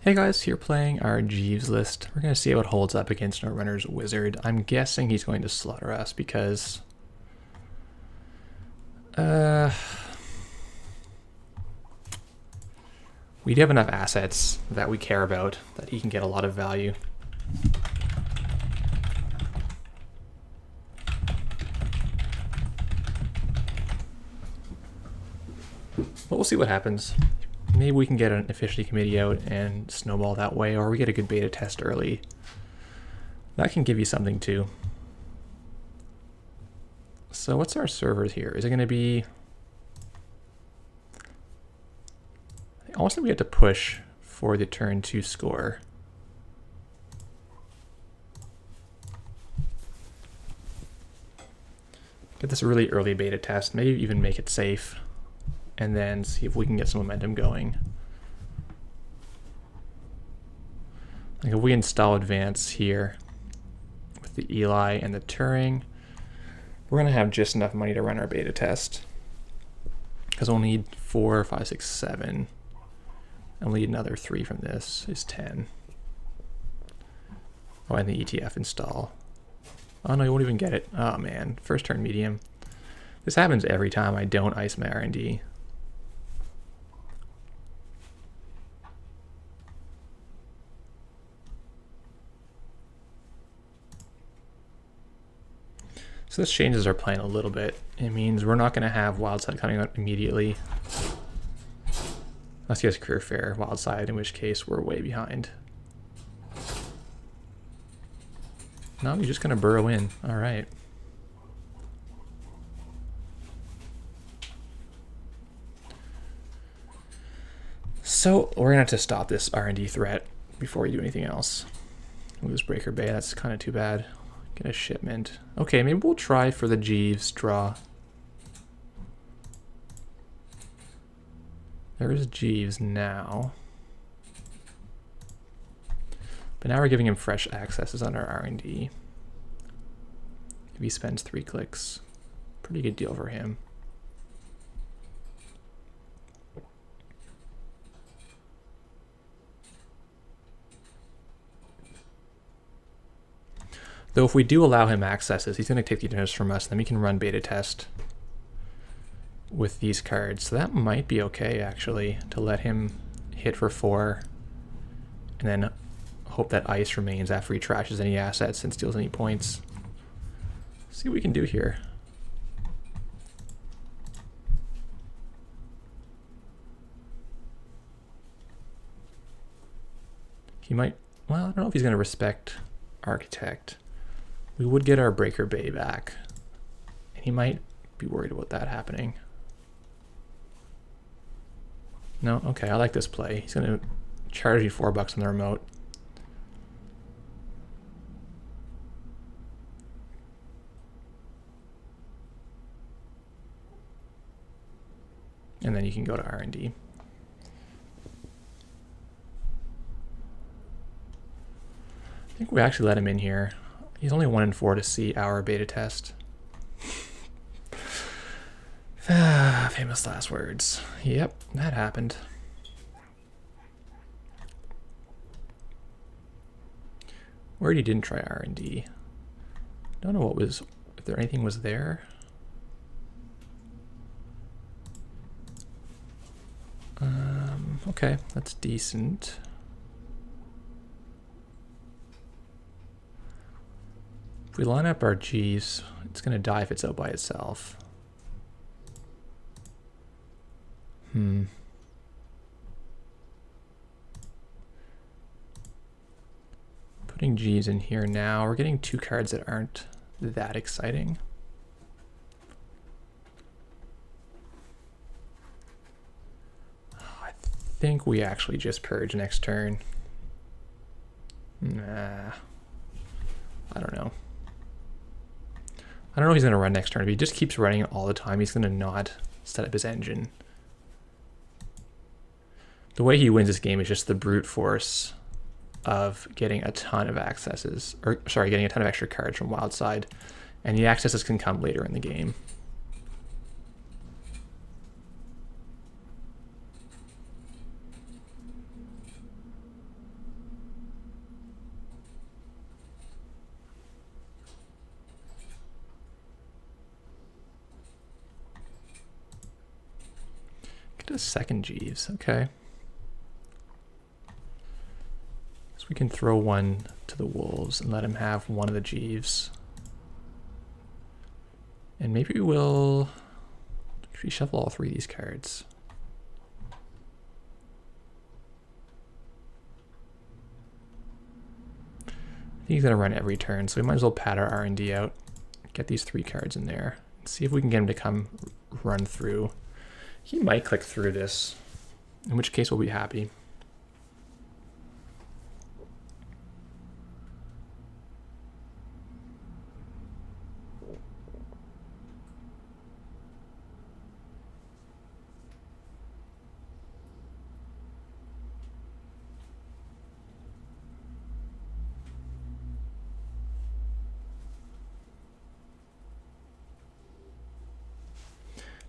Hey guys, here playing our Jeeves list. We're going to see how it holds up against nordrunner's Whizzard. I'm guessing he's going to slaughter us because... we do have enough assets that we care about that he can get a lot of value. But we'll see what happens. Maybe we can get an efficiency committee out and snowball that way, or we get a good beta test early. That can give you something too. So what's our servers here? Is it going to be... I almost think we have to push for the turn 2 score. Get this really early beta test, maybe even make it safe, and then see if we can get some momentum going. Like if we install advance here with the Eli and the Turing, we're going to have just enough money to run our beta test. Because we'll need 4, 5, 6, 7. And we'll need another 3 from this is 10. Oh, and the ETF install. Oh no, you won't even get it. Oh man, first turn medium. This happens every time I don't ice my R&D. So this changes our plan a little bit. It means we're not going to have Wildside coming out immediately. Unless he has career fair Wildside, in which case we're way behind. No, you're just going to burrow in. All right. So we're going to have to stop this R&D threat before we do anything else. We'll lose Breaker Bay. That's kind of too bad. Get a shipment. Okay, maybe we'll try for the Jeeves draw. There is Jeeves now. But now we're giving him fresh accesses on our R&D. If he spends 3 clicks, pretty good deal for him. Though if we do allow him accesses, he's going to take the advantage from us, then we can run beta test with these cards. So that might be okay, actually, to let him hit for 4 and then hope that ice remains after he trashes any assets and steals any points. See what we can do here. He might, well, I don't know if he's going to respect Architect. We would get our Breaker Bay back, and he might be worried about that happening. No, okay, I like this play. He's going to charge you $4 on the remote. And then you can go to R&D. I think we actually let him in here. He's only 1 in 4 to see our beta test. Famous last words. Yep, that happened. We already didn't try R&D. Don't know what was, if there anything was there. Okay, that's decent. If we line up our G's, it's going to die if it's out by itself. Putting G's in here now. We're getting 2 cards that aren't that exciting. I think we actually just purge next turn. Nah. I don't know. I don't know if he's going to run next turn. If he just keeps running it all the time, he's going to not set up his engine. The way he wins this game is just the brute force of getting a ton of accesses, or sorry, getting a ton of extra cards from Wildside, and the accesses can come later in the game. Get a second Jeeves, okay. So we can throw one to the wolves and let him have one of the Jeeves. And maybe we'll actually shuffle all three of these cards. I think he's gonna run every turn, so we might as well pad our R&D out. Get these three cards in there. See if we can get him to come run through. He might click through this, in which case we'll be happy.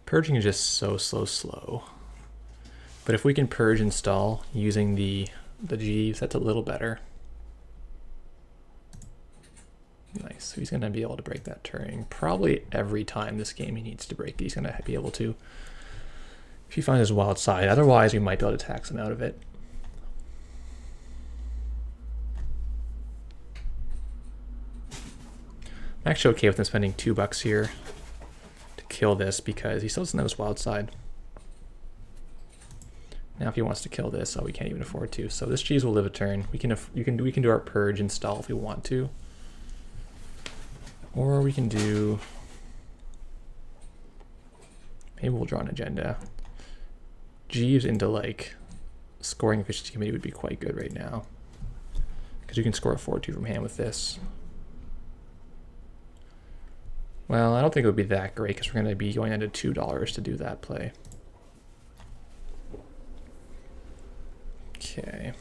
Purging is just so slow. But if we can purge install using the Jeeves, that's a little better. Nice, so he's gonna be able to break that turning. Probably every time this game he needs to break, he's gonna be able to. If he finds his wild side, otherwise we might be able to tax him out of it. I'm actually okay with him spending $2 here to kill this because he still doesn't have his wild side. Now if he wants to kill this, oh, we can't even afford to. So this Jeeves will live a turn. We can do our purge install if we want to. Or we can do, maybe we'll draw an agenda. Jeeves into like scoring efficiency committee would be quite good right now. Because you can score a 4-2 from hand with this. Well, I don't think it would be that great because we're going to be going into $2 to do that play. Okay.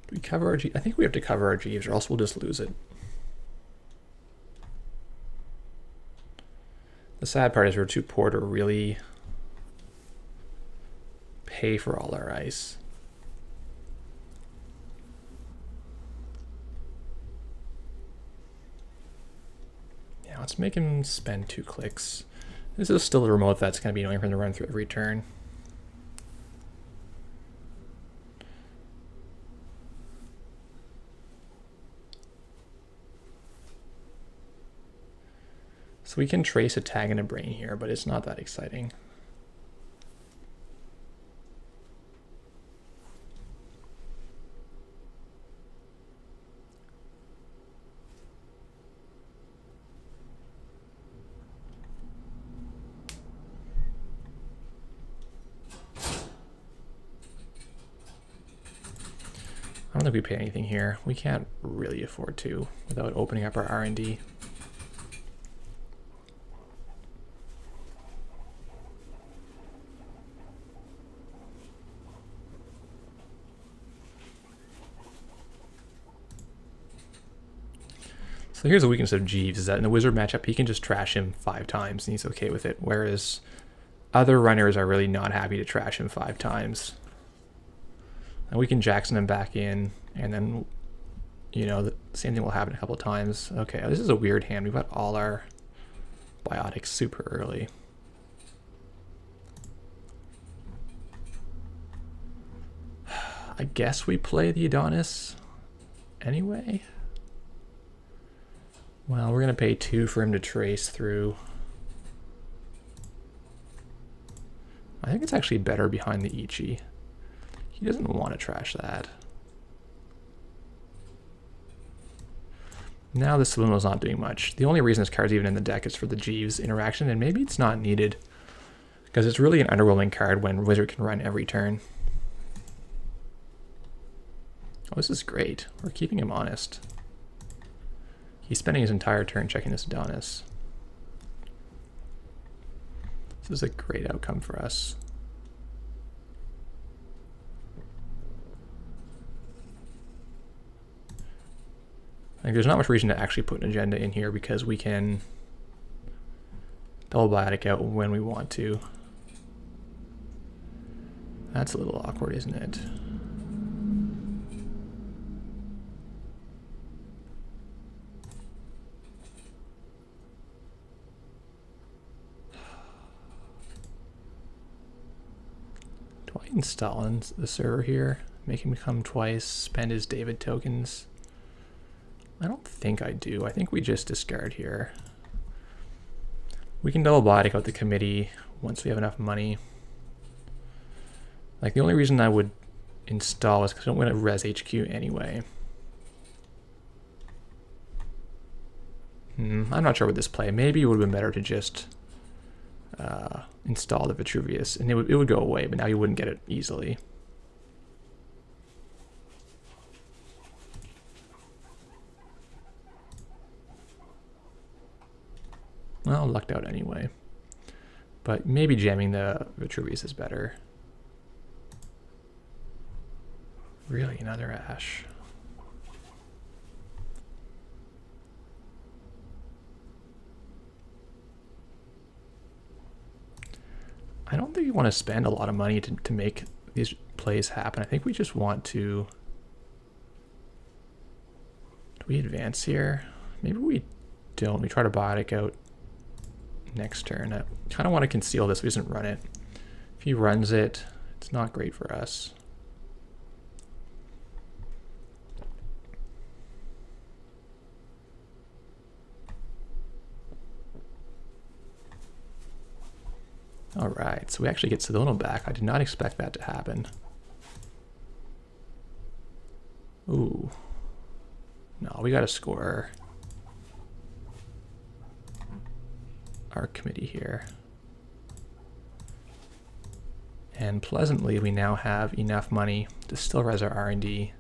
Do we cover our Jeeves? I think we have to cover our Jeeves or else we'll just lose it. The sad part is we're too poor to really pay for all our ice. Yeah, let's make him spend 2 clicks. This is still a remote that's going to be annoying for him to run through every turn. So we can trace a tag and a brain here, but it's not that exciting. I don't think we pay anything here. We can't really afford to without opening up our R&D. So here's the weakness of Jeeves, is that in the Whizzard matchup, he can just trash him 5 times and he's okay with it, whereas other runners are really not happy to trash him 5 times. And we can Jackson him back in, and then, you know, the same thing will happen a couple of times. Okay, this is a weird hand. We've got all our biotics super early. I guess we play the Adonis anyway. Well, we're going to pay 2 for him to trace through. I think it's actually better behind the Ichi. He doesn't want to trash that. Now the Saluno's not doing much. The only reason this card's even in the deck is for the Jeeves interaction, and maybe it's not needed. Because it's really an underwhelming card when Whizzard can run every turn. Oh, this is great. We're keeping him honest. He's spending his entire turn checking this Adonis. This is a great outcome for us. Like, there's not much reason to actually put an agenda in here because we can double biotic out when we want to. That's a little awkward, isn't it? install in the server here, make him come twice, spend his David tokens. I don't think I do. I think we just discard here. We can double body out the committee once we have enough money. Like, the only reason I would install is because I don't want to res HQ anyway. I'm not sure with this play. Maybe it would have been better to just install the Vitruvius, and it would go away, but now you wouldn't get it easily. Well, lucked out anyway. But maybe jamming the Vitruvius is better. Really, another Ash. I don't think we want to spend a lot of money to make these plays happen. I think we just want to... Do we advance here? Maybe we don't. We try to biotic out next turn. I kind of want to conceal this. We doesn't run it. If he runs it, it's not great for us. All right, so we actually get Sedona back. I did not expect that to happen. Ooh. No, we got to score our committee here. And pleasantly, we now have enough money to still res our R&D.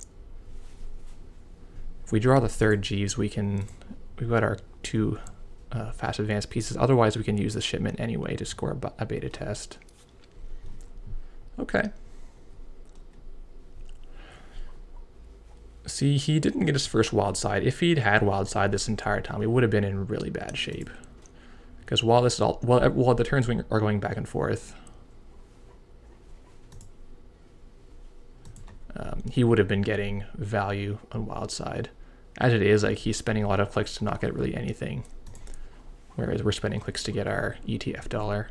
If we draw the third Jeeves, we've got our 2 fast advanced pieces. Otherwise, we can use the shipment anyway to score a beta test. Okay. See, he didn't get his first wild side. If he'd had wild side this entire time, we would have been in really bad shape. Because while this is all, while the turns are going back and forth, he would have been getting value on wild side. As it is, like, he's spending a lot of clicks to not get really anything, whereas we're spending clicks to get our ETF dollar.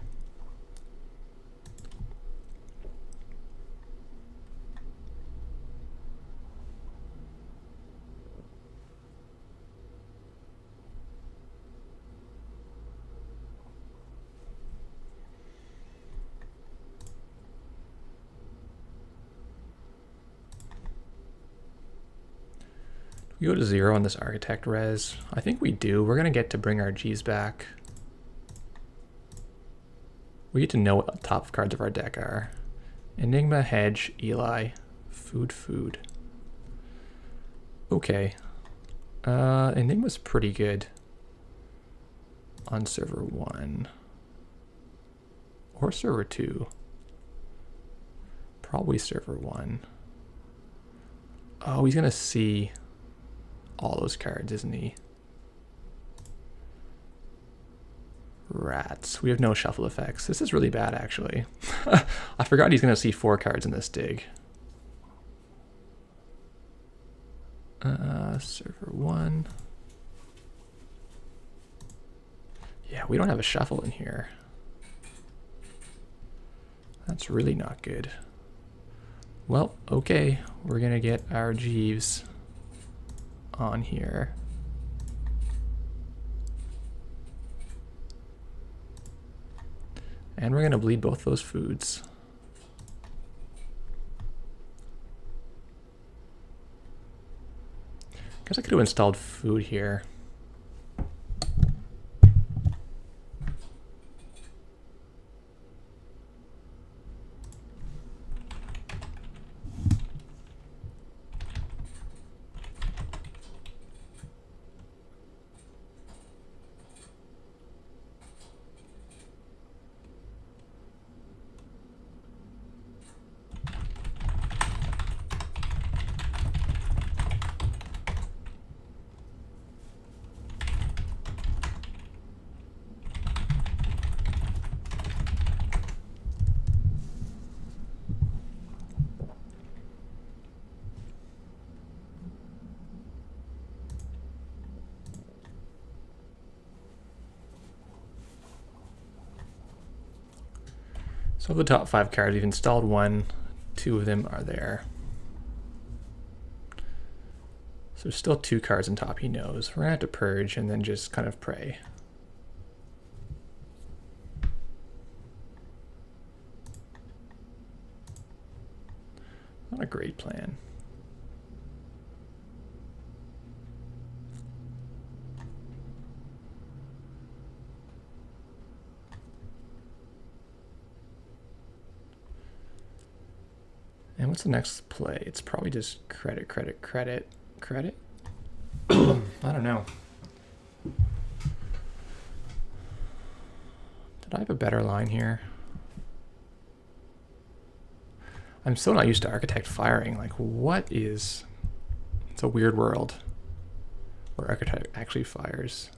We go to 0 on this architect res. I think we do. We're gonna get to bring our G's back. We get to know what the top cards of our deck are. Enigma, Hedge, Eli, Food. Okay. Enigma's pretty good on server 1. Or server 2. Probably server 1. Oh, he's gonna see all those cards, isn't he? Rats. We have no shuffle effects. This is really bad, actually. I forgot he's going to see 4 cards in this dig. Server 1. Yeah, we don't have a shuffle in here. That's really not good. Well, okay. We're going to get our Jeeves on here. And we're going to bleed both those foods. Guess I could have installed food here. So of the top 5 cards, we've installed 1 2 of them are there. So there's still 2 cards on top he knows. We're gonna have to purge and then just kind of pray. Not a great plan. And what's the next play? It's probably just credit, credit, credit, credit. I don't know. Did I have a better line here? I'm still not used to Architect firing. Like, what is... It's a weird world where Architect actually fires.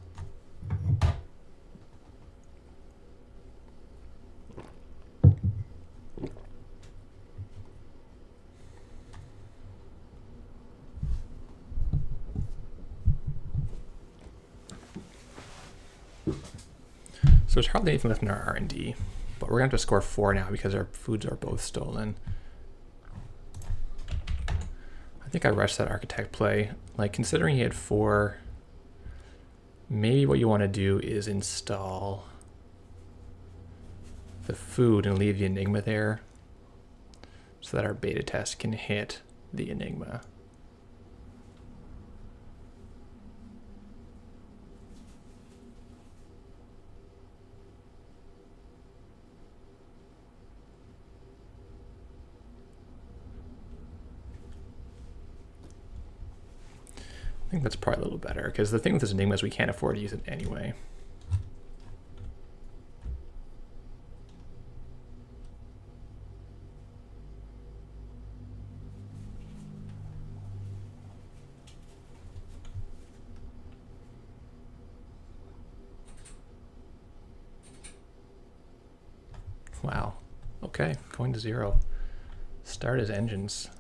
So there's hardly anything left in our R&D, but we're going to have to score 4 now because our foods are both stolen. I think I rushed that Architect play. Like, considering he had 4, maybe what you want to do is install the food and leave the Enigma there so that our beta test can hit the Enigma. I think that's probably a little better, because the thing with this Enigma is we can't afford to use it anyway. Wow. Okay, going to 0. Start his engines.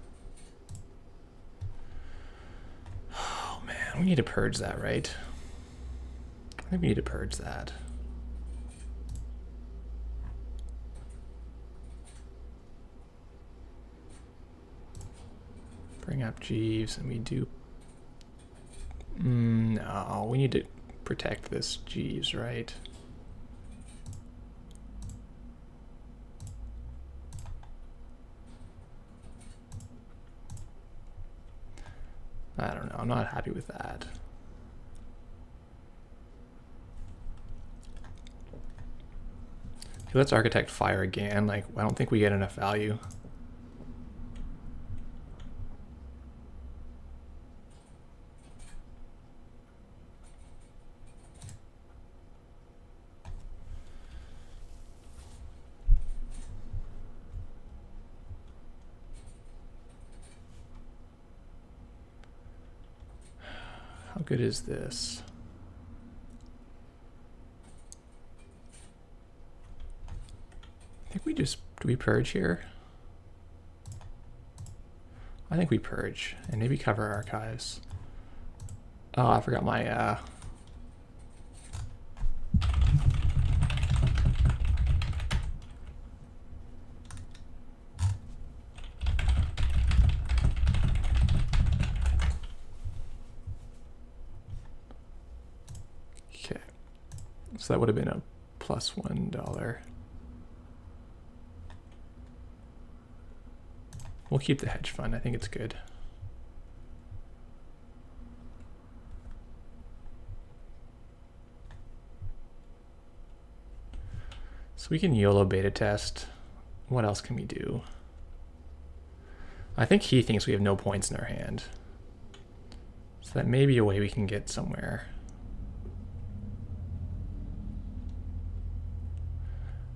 We need to purge that, right? I think we need to purge that. Bring up Jeeves, and we do... no, we need to protect this Jeeves, right? I don't know, I'm not happy with that. He lets Architect fire again. Like, I don't think we get enough value. How good is this? I think we just, do we purge here? I think we purge and maybe cover archives. Oh, I forgot my okay. So that would have been a plus $1. We'll keep the hedge fund. I think it's good. So we can YOLO beta test. What else can we do? I think he thinks we have no points in our hand. So that may be a way we can get somewhere.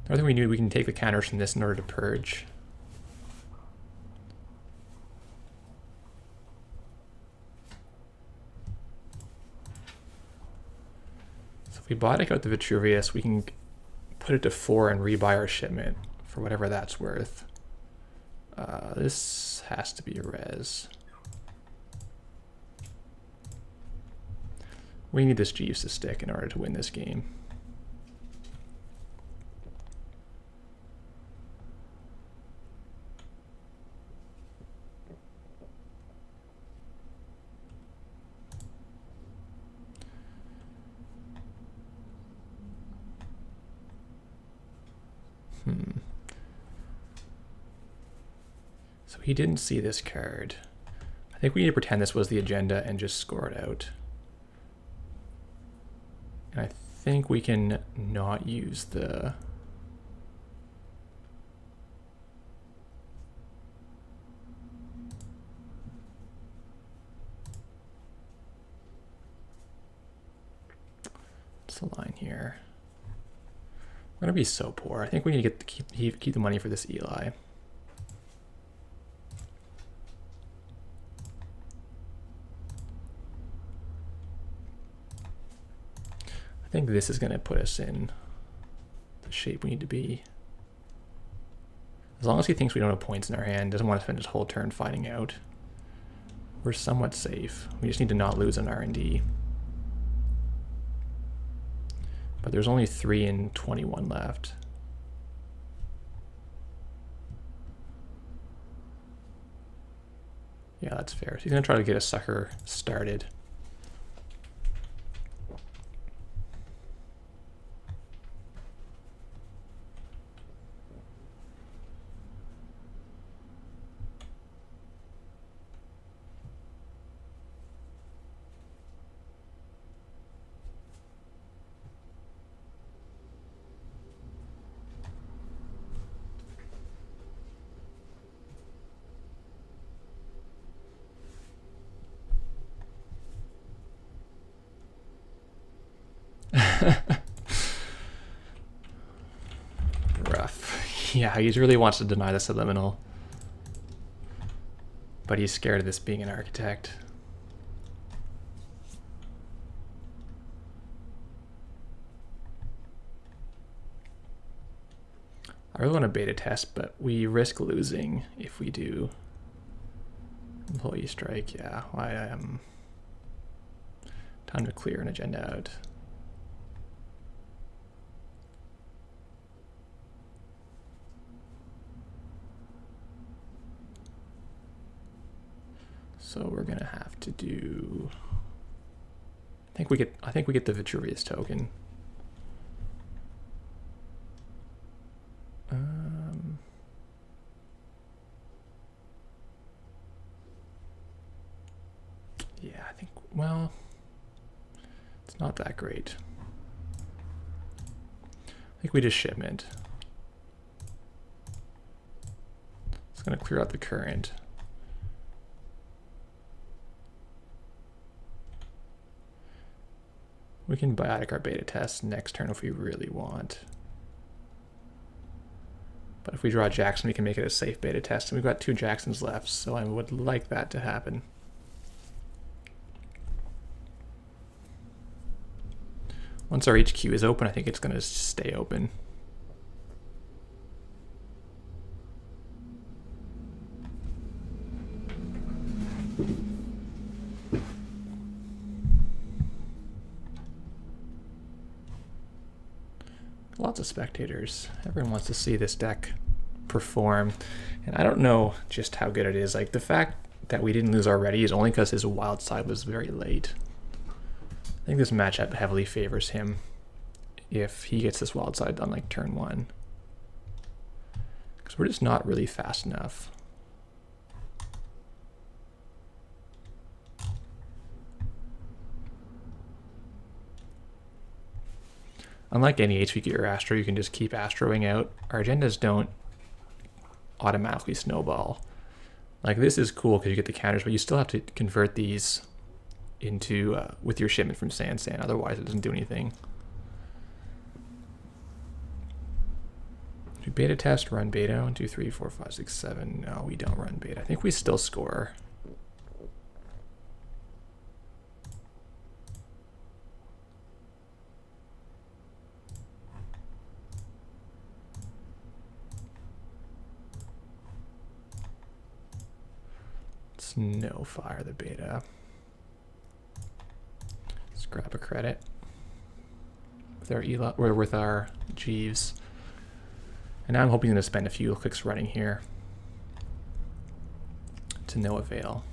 I think we can take the counters from this in order to purge. If we bought out the Vitruvius, we can put it to 4 and rebuy our shipment for whatever that's worth. This has to be a res. We need this Jeeves to stick in order to win this game. So he didn't see this card. I think we need to pretend this was the agenda and just score it out. And I think we can not use the... What's the line here? We're gonna be so poor. I think we need to get keep the money for this Eli. I think this is going to put us in the shape we need to be. As long as he thinks we don't have points in our hand, doesn't want to spend his whole turn fighting out, we're somewhat safe. We just need to not lose an R&D. But there's only 3 and 21 left. Yeah, that's fair. So he's going to try to get a sucker started. Rough. Yeah, he really wants to deny the subliminal. But he's scared of this being an architect. I really want to beta test, but we risk losing if we do. Employee strike, yeah. Time to clear an agenda out. So we're gonna have to do. I think we get the Vitruvius token. Yeah, I think. Well, it's not that great. I think we just shipment. It's gonna clear out the current. We can biotic our beta test next turn if we really want. But if we draw Jackson, we can make it a safe beta test. And we've got 2 Jacksons left, so I would like that to happen. Once our HQ is open, I think it's going to stay open. Lots of spectators. Everyone wants to see this deck perform. And I don't know just how good it is. Like, the fact that we didn't lose already is only because his wild side was very late. I think this matchup heavily favors him if he gets this wild side on like turn 1. Because we're just not really fast enough. Unlike any HVQ or Astro, you can just keep Astroing out. Our agendas don't automatically snowball. Like, this is cool because you get the counters, but you still have to convert these into with your shipment from Sand. Otherwise, it doesn't do anything. Do beta test, run beta. 1, 2, 3, 4, 5, 6, 7. No, we don't run beta. I think we still score. Let's no fire the beta. Let's grab a credit with our Eli, or with our Jeeves. And now I'm hoping to spend a few clicks running here to no avail.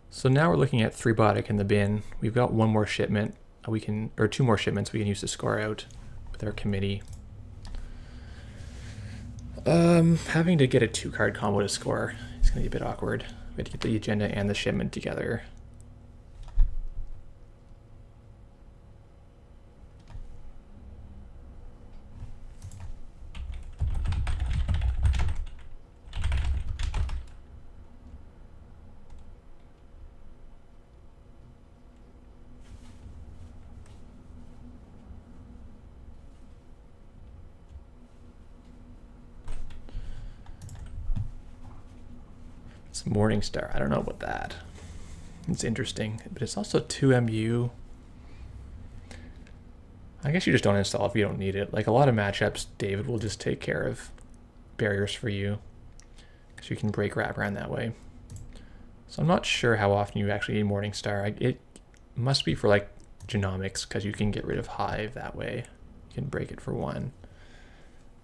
So now we're looking at 3 Biotic in the bin. We've got 1 more shipment. we can, or 2 more shipments we can use to score out with our committee. Having to get a 2-card combo to score is going to be a bit awkward. We have to get the agenda and the shipment together. It's Morningstar. I don't know about that. It's interesting, but it's also 2 MU. I guess you just don't install if you don't need it. Like a lot of matchups, David will just take care of barriers for you because you can break wraparound that way. So I'm not sure how often you actually need Morningstar. It must be for like genomics because you can get rid of Hive that way. You can break it for 1.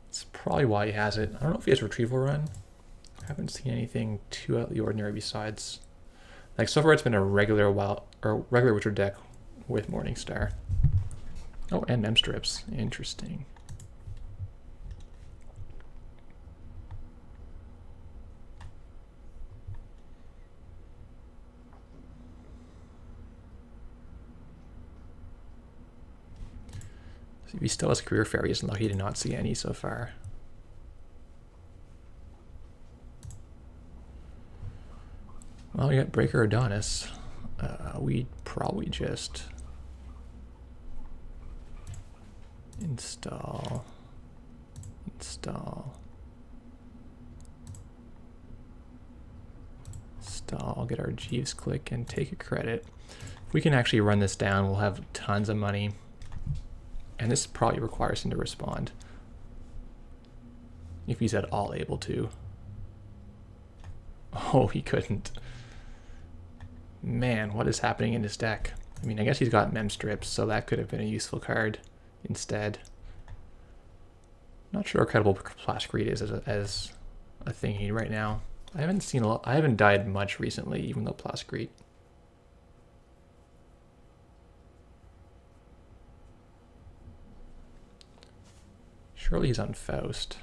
That's probably why he has it. I don't know if he has retrieval run. I haven't seen anything too out of the ordinary besides, like so far it's been a regular Wizard deck with Morningstar. Oh, and mem strips. Interesting. So he still has career fairies, and lucky to not see any so far. Well, we got Breaker Adonis. We'd probably just install, get our Jeeves click and take a credit. If we can actually run this down, we'll have tons of money. And this probably requires him to respond, if he's at all able to. Oh, he couldn't. Man, what is happening in this deck? I mean, I guess he's got mem strips, so that could have been a useful card instead. Not sure how credible Plascrete is as a thingy right now. I haven't seen a lot. I haven't died much recently, even though Plascrete. Surely he's on Faust.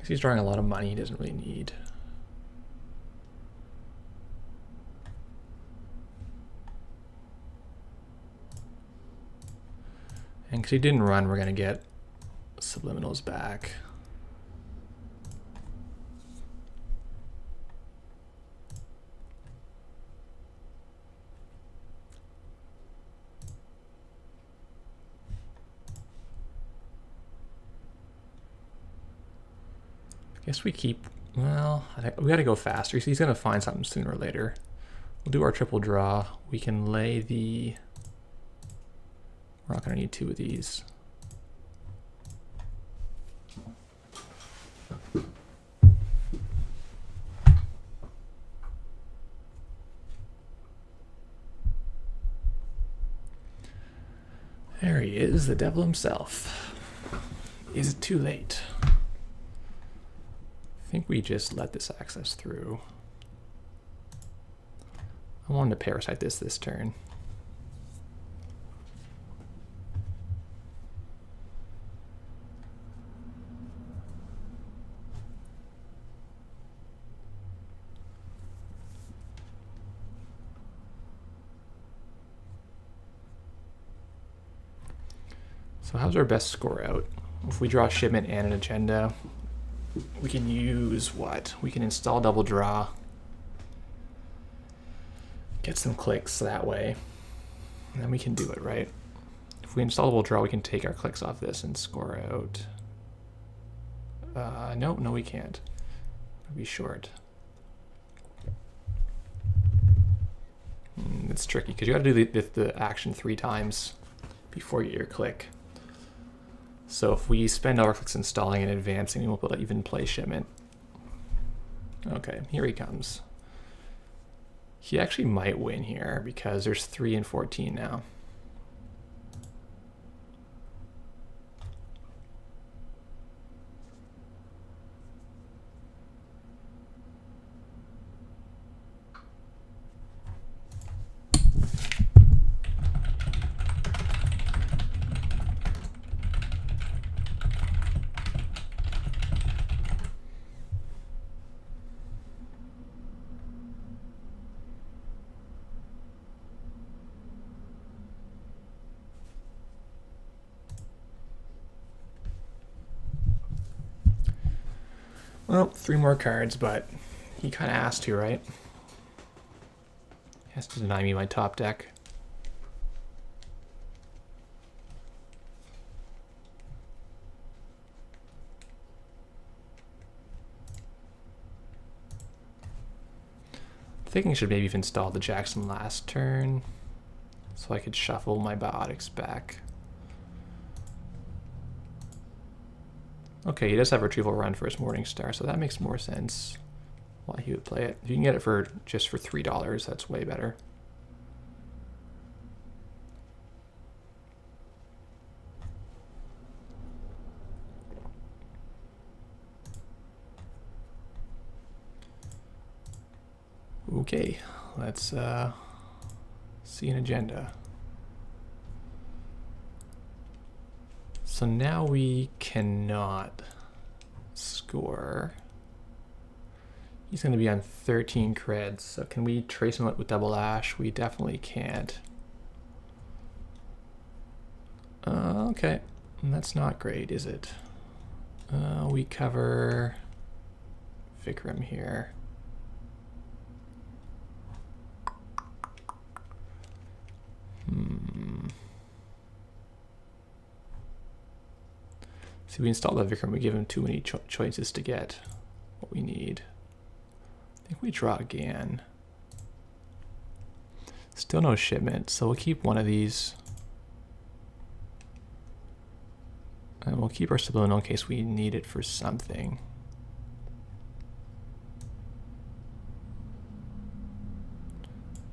He's drawing a lot of money he doesn't really need. And because he didn't run, we're going to get subliminals back. Guess we keep, well, we got to go faster. He's going to find something sooner or later. We'll do our triple draw. We can lay the, we're not going to need 2 of these. There he is, the devil himself. Is it too late? I think we just let this access through. I wanted to parasite this turn. So how's our best score out? If we draw a shipment and an agenda, we can use what? We can install double draw. Get some clicks that way. And then we can do it, right? If we install double draw, we can take our clicks off this and score out. No, we can't. It'll be short. It's tricky because you got to do the action 3 times before you get your click. So if we spend our clicks installing and advancing, we won't be able to even play shipment. Okay, here he comes. He actually might win here because there's 3 and 14 now. Well, 3 more cards, but he kind of has to, right? He has to deny me my top deck. I'm thinking I should maybe have installed the Jackson last turn so I could shuffle my biotics back. Okay, he does have retrieval run for his Morningstar, so that makes more sense why he would play it. If you can get it for just for $3, that's way better. Okay, let's see an agenda. So now we cannot score. He's going to be on 13 creds. So can we trace him out with double ash? We definitely can't. Okay, that's not great, is it? We cover Vikram here. See, we install that Vikram, we give him too many choices to get what we need. I think we draw again. Still no shipment, so we'll keep one of these. And we'll keep our Subliminal in case we need it for something.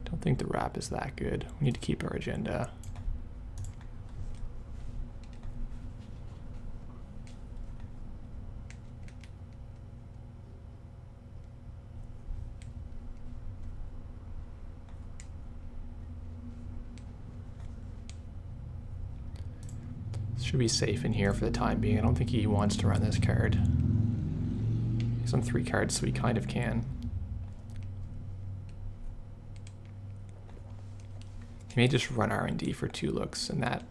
Don't think the wrap is that good. We need to keep our agenda. Should be safe in here for the time being. I don't think he wants to run this card. He's on 3 cards, so he kind of can. He may just run R&D for 2 looks, and that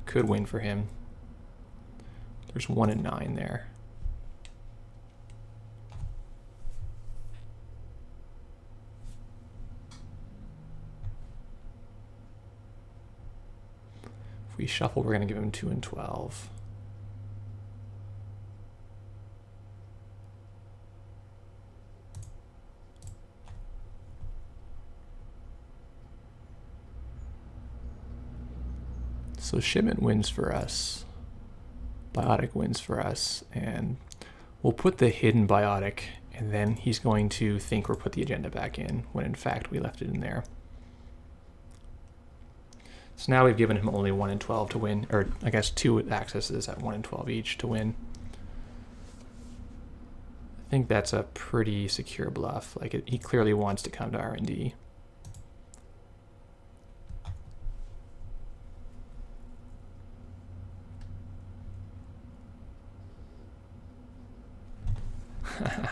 could win for him. There's 1 and 9 there. If we shuffle, we're going to give him 2 and 12. So shipment wins for us. Biotic wins for us. And we'll put the hidden biotic, and then he's going to think we're put the agenda back in, when in fact we left it in there. So now we've given him only 1 and 12 to win, or I guess 2 accesses at 1 and 12 each to win. I think that's a pretty secure bluff. Like he clearly wants to come to R&D.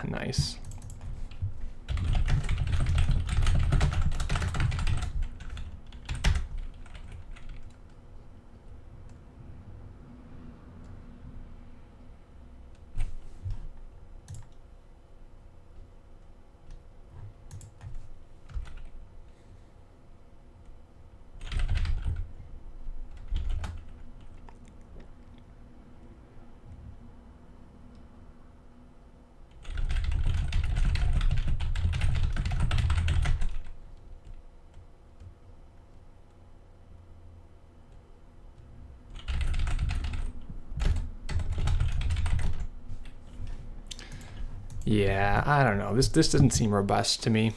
Nice. Yeah, I don't know. This doesn't seem robust to me.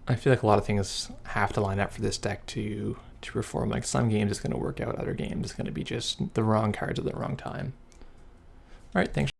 I feel like a lot of things have to line up for this deck to perform. Like some games it's going to work out, other games it's going to be just the wrong cards at the wrong time. All right, thanks.